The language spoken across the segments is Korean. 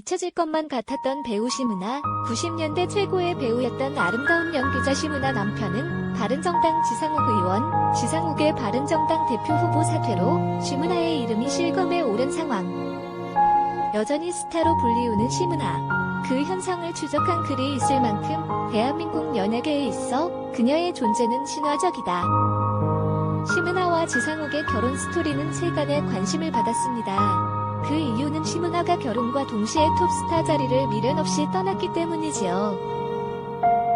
잊혀질 것만 같았던 배우 심은하, 90년대 최고의 배우였던 아름다운 연기자 심은하 남편은 바른정당 지상욱 의원, 지상욱의 바른정당 대표 후보 사퇴로 심은하의 이름이 실검에 오른 상황. 여전히 스타로 불리우는 심은하. 그 현상을 추적한 글이 있을 만큼 대한민국 연예계에 있어 그녀의 존재는 신화적이다. 심은하와 지상욱의 결혼 스토리는 세간의 관심을 받았습니다. 그 이유는 심은하가 결혼과 동시에 톱스타 자리를 미련 없이 떠났기 때문이지요.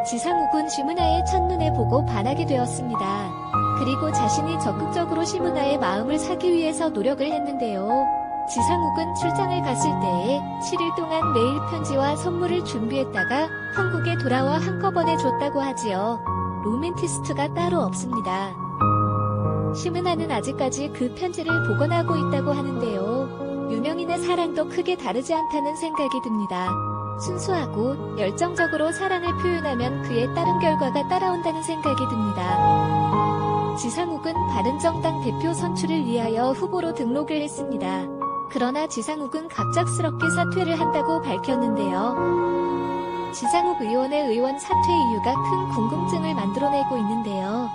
지상욱은 심은하의 첫눈에 보고 반하게 되었습니다. 그리고 자신이 적극적으로 심은하의 마음을 사기 위해서 노력을 했는데요. 지상욱은 출장을 갔을 때에 7일 동안 메일 편지와 선물을 준비했다가 한국에 돌아와 한꺼번에 줬다고 하지요. 로맨티스트가 따로 없습니다. 심은하는 아직까지 그 편지를 복원하고 있다고 하는데요. 유명인의 사랑도 크게 다르지 않다는 생각이 듭니다. 순수하고 열정적으로 사랑을 표현하면 그에 따른 결과가 따라온다는 생각이 듭니다. 지상욱은 바른정당 대표 선출을 위하여 후보로 등록을 했습니다. 그러나 지상욱은 갑작스럽게 사퇴를 한다고 밝혔는데요. 지상욱 의원의 의원 사퇴 이유가 큰 궁금증을 만들어내고 있는데요.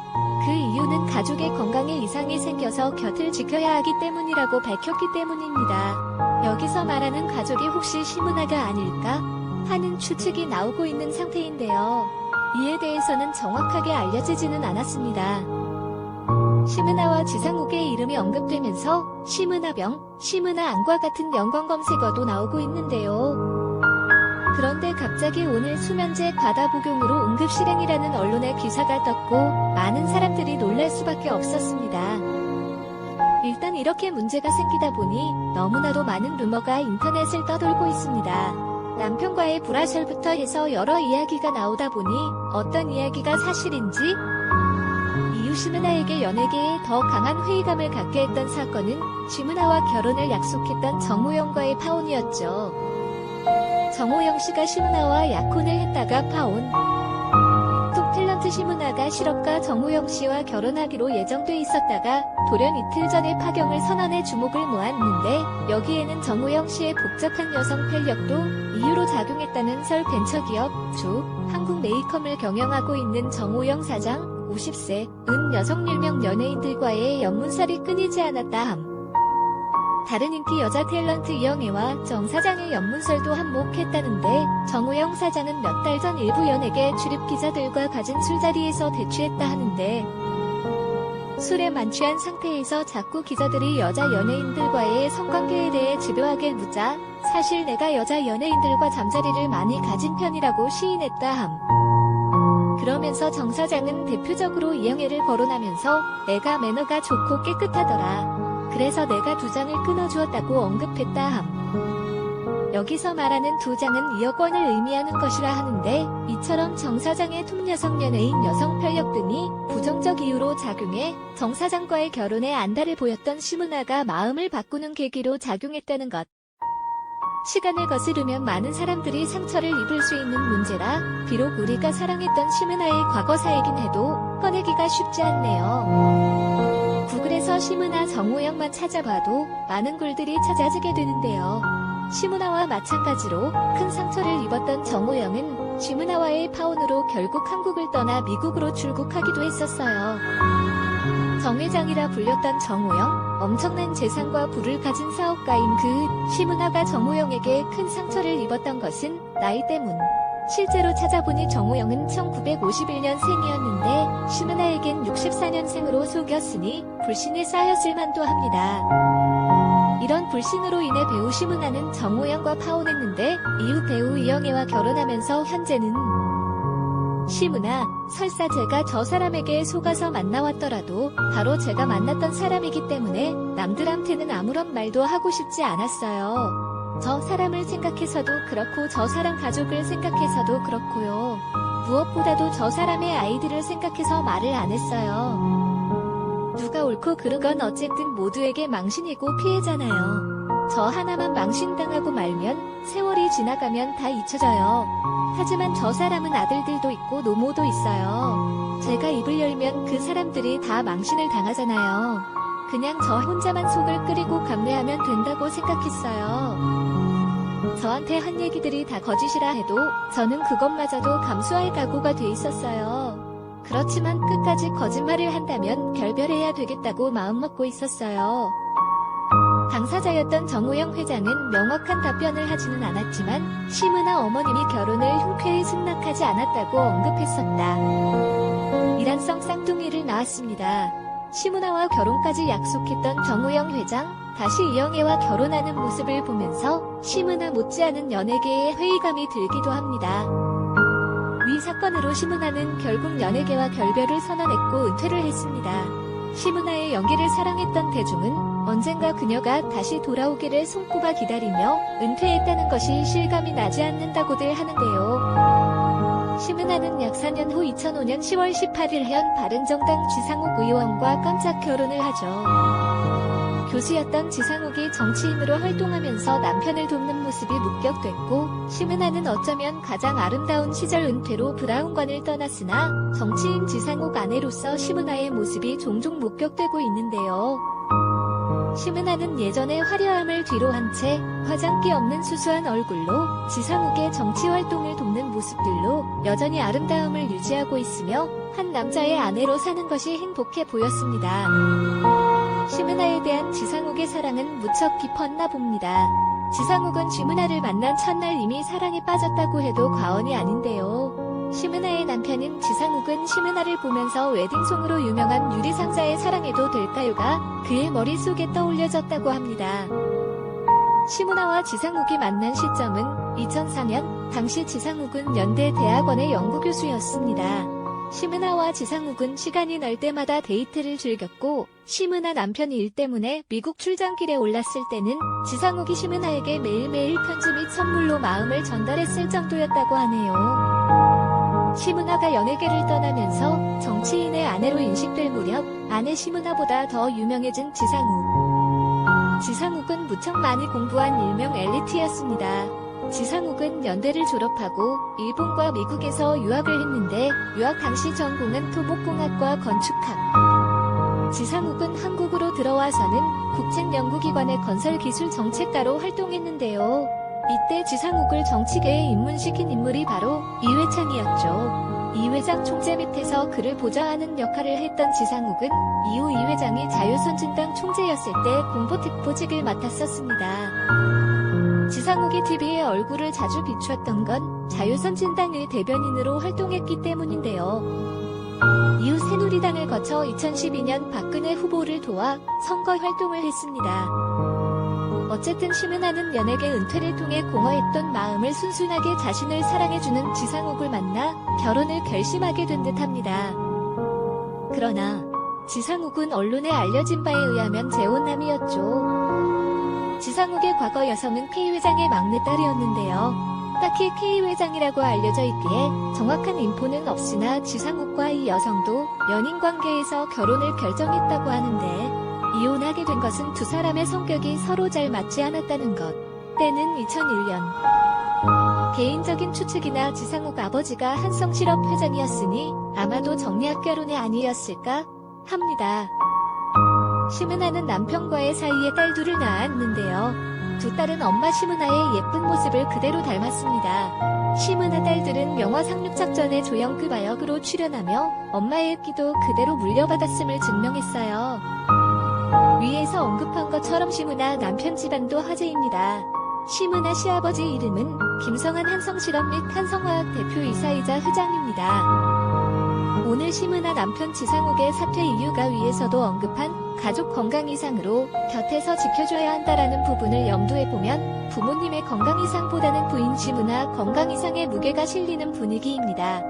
그 이유는 가족의 건강에 이상이 생겨서 곁을 지켜야 하기 때문이라고 밝혔기 때문입니다. 여기서 말하는 가족이 혹시 심은하가 아닐까 하는 추측이 나오고 있는 상태인데요. 이에 대해서는 정확하게 알려지지는 않았습니다. 심은하와 지상욱의 이름이 언급되면서 심은하병, 심은하암과 같은 연관 검색어도 나오고 있는데요. 그런데 갑자기 오늘 수면제 과다 복용으로 응급 실행이라는 언론의 기사가 떴고 많은 사람들이 놀랄 수밖에 없었습니다. 일단 이렇게 문제가 생기다 보니 너무나도 많은 루머가 인터넷을 떠돌고 있습니다. 남편과의 불화설부터 해서 여러 이야기가 나오다 보니 어떤 이야기가 사실인지 이후 심은하에게 연예계에 더 강한 회의감을 갖게 했던 사건은 심은하와 결혼을 약속했던 정우영과의 파혼이었죠. 정우영 씨가 심은하와 약혼을 했다가 파혼. 톱 탤런트 심은하가 실업가 정우영 씨와 결혼하기로 예정돼 있었다가 돌연 이틀 전에 파경을 선언해 주목을 모았는데 여기에는 정우영 씨의 복잡한 여성 편력도 이유로 작용했다는 설. 벤처기업 주 한국 메이컴을 경영하고 있는 정우영 사장 50세 은 여성 유명 연예인들과의 연문살이 끊이지 않았다 함. 다른 인기 여자 탤런트 이영애와 정 사장의 연문설도 한몫했다는데 정우영 사장은 몇 달 전 일부 연예계 출입 기자들과 가진 술자리에서 대취했다 하는데 술에 만취한 상태에서 자꾸 기자들이 여자 연예인들과의 성관계에 대해 집요하게 묻자 사실 내가 여자 연예인들과 잠자리를 많이 가진 편이라고 시인했다 함. 그러면서 정 사장은 대표적으로 이영애를 거론하면서 내가 매너가 좋고 깨끗하더라. 그래서 내가 2장을 끊어주었다고 언급했다 함. 여기서 말하는 2장은 2억 원을 의미하는 것이라 하는데 이처럼 정 사장의 톱 여성 연예인 여성 편력 등이 부정적 이유로 작용해 정 사장과의 결혼에 안달을 보였던 심은하가 마음을 바꾸는 계기로 작용했다는 것. 시간을 거스르면 많은 사람들이 상처를 입을 수 있는 문제라 비록 우리가 사랑했던 심은하의 과거사이긴 해도 꺼내기가 쉽지 않네요. 구글에서 심은하 정우영만 찾아봐도 많은 글들이 찾아지게 되는데요. 심은하와 마찬가지로 큰 상처를 입었던 정우영은 심은하와의 파혼으로 결국 한국을 떠나 미국으로 출국하기도 했었어요. 정회장이라 불렸던 정우영, 엄청난 재산과 부를 가진 사업가인 그 심은하가 정우영에게 큰 상처를 입었던 것은 나이 때문. 실제로 찾아보니 정우영은 1951년생이었는데 심은하에겐 64년생으로 속였으니 불신이 쌓였을 만도 합니다. 이런 불신으로 인해 배우 심은하는 정우영과 파혼했는데 이후 배우 이영애와 결혼하면서 현재는 심은하, 설사 제가 저 사람에게 속아서 만나왔더라도 바로 제가 만났던 사람이기 때문에 남들한테는 아무런 말도 하고 싶지 않았어요. 저 사람을 생각해서도 그렇고 저 사람 가족을 생각해서도 그렇고요. 무엇보다도 저 사람의 아이들을 생각해서 말을 안 했어요. 누가 옳고 그르건 어쨌든 모두에게 망신이고 피해잖아요. 저 하나만 망신당하고 말면 세월이 지나가면 다 잊혀져요. 하지만 저 사람은 아들들도 있고 노모도 있어요. 제가 입을 열면 그 사람들이 다 망신을 당하잖아요. 그냥 저 혼자만 속을 끓이고 감내하면 된다고 생각했어요. 저한테 한 얘기들이 다 거짓이라 해도 저는 그것마저도 감수할 각오가 돼 있었어요. 그렇지만 끝까지 거짓말을 한다면 결별해야 되겠다고 마음먹고 있었어요. 당사자였던 정우영 회장은 명확한 답변을 하지는 않았지만 심은하 어머님이 결혼을 흔쾌히 승낙하지 않았다고 언급했었다. 이란성 쌍둥이를 낳았습니다. 심은하와 결혼까지 약속했던 정우영 회장, 다시 이영애와 결혼하는 모습을 보면서 심은하 못지않은 연예계에 회의감이 들기도 합니다. 위 사건으로 심은하는 결국 연예계와 결별을 선언했고 은퇴를 했습니다. 심은하의 연기를 사랑했던 대중은 언젠가 그녀가 다시 돌아오기를 손꼽아 기다리며 은퇴했다는 것이 실감이 나지 않는다고들 하는데요. 심은하는 약 4년 후 2005년 10월 18일 현 바른정당 지상욱 의원과 깜짝 결혼을 하죠. 교수였던 지상욱이 정치인으로 활동하면서 남편을 돕는 모습이 목격됐고, 심은하는 어쩌면 가장 아름다운 시절 은퇴로 브라운관을 떠났으나 정치인 지상욱 아내로서 심은하의 모습이 종종 목격되고 있는데요. 심은하는 예전의 화려함을 뒤로 한 채 화장기 없는 수수한 얼굴로 지상욱의 정치 활동을 돕는 모습들로 여전히 아름다움을 유지하고 있으며 한 남자의 아내로 사는 것이 행복해 보였습니다. 심은하에 대한 지상욱의 사랑은 무척 깊었나 봅니다. 지상욱은 심은하를 만난 첫날 이미 사랑에 빠졌다고 해도 과언이 아닌데요. 심은하의 남편인 지상욱은 심은하를 보면서 웨딩송으로 유명한 유리상자의 사랑해도 될까요가 그의 머릿속에 떠올려졌다고 합니다. 심은하와 지상욱이 만난 시점은 2004년, 당시 지상욱은 연대 대학원의 연구교수였습니다. 심은하와 지상욱은 시간이 날 때마다 데이트를 즐겼고, 심은하 남편이 일 때문에 미국 출장길에 올랐을 때는 지상욱이 심은하에게 매일매일 편지 및 선물로 마음을 전달했을 정도였다고 하네요. 심은하가 연예계를 떠나면서 정치인의 아내로 인식될 무렵 아내 심은하보다 더 유명해진 지상욱. 지상욱은 무척 많이 공부한 일명 엘리트였습니다. 지상욱은 연대를 졸업하고 일본과 미국에서 유학을 했는데 유학 당시 전공은 토목공학과 건축학. 지상욱은 한국으로 들어와서는 국책연구기관의 건설기술정책가로 활동했는데요. 이때 지상욱을 정치계에 입문시킨 인물이 바로 이회창이었죠. 이 회장 총재 밑에서 그를 보좌하는 역할을 했던 지상욱은 이후 이 회장이 자유선진당 총재였을 때 공보특보직을 맡았었습니다. 지상욱이 TV에 얼굴을 자주 비추었던 건 자유선진당의 대변인으로 활동했기 때문인데요. 이후 새누리당을 거쳐 2012년 박근혜 후보를 도와 선거 활동을 했습니다. 어쨌든 심은하는 연예계 은퇴를 통해 공허했던 마음을 순순하게 자신을 사랑해주는 지상욱을 만나 결혼을 결심하게 된 듯합니다. 그러나 지상욱은 언론에 알려진 바에 의하면 재혼남이었죠. 지상욱의 과거 여성은 K 회장의 막내딸이었는데요. 딱히 K 회장이라고 알려져 있기에 정확한 인포는 없으나 지상욱과 이 여성도 연인 관계에서 결혼을 결정했다고 하는데 이혼하게 된 것은 두 사람의 성격이 서로 잘 맞지 않았다는 것. 때는 2001년. 개인적인 추측이나 지상욱 아버지가 한성실업 회장이었으니 아마도 정리학 결혼이 아니었을까 합니다. 심은하는 남편과의 사이에 딸 둘을 낳았는데요. 두 딸은 엄마 심은하의 예쁜 모습을 그대로 닮았습니다. 심은하 딸들은 영화 상륙작전의 조영급 아역으로 출연하며 엄마의 끼도 그대로 물려받았음을 증명했어요. 위에서 언급한 것처럼 심은하 남편 집안도 화제입니다. 심은하 시아버지 이름은 김성한 한성실업 및 한성화학 대표이사이자 회장입니다. 오늘 심은하 남편 지상욱의 사퇴 이유가 위에서도 언급한 가족 건강 이상으로 곁에서 지켜줘야 한다라는 부분을 염두에 보면 부모님의 건강 이상보다는 부인 심은하 건강 이상의 무게가 실리는 분위기입니다.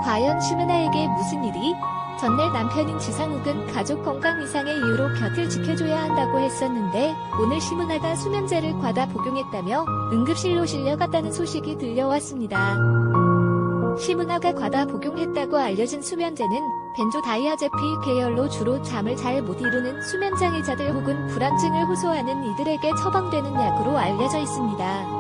과연 심은하에게 무슨 일이? 전날 남편인 지상욱은 가족 건강 이상의 이유로 곁을 지켜줘야 한다고 했었는데 오늘 심은하가 수면제를 과다 복용했다며 응급실로 실려갔다는 소식이 들려왔습니다. 심은하가 과다 복용했다고 알려진 수면제는 벤조다이아제피 계열로 주로 잠을 잘 못 이루는 수면장애자들 혹은 불안증을 호소하는 이들에게 처방되는 약으로 알려져 있습니다.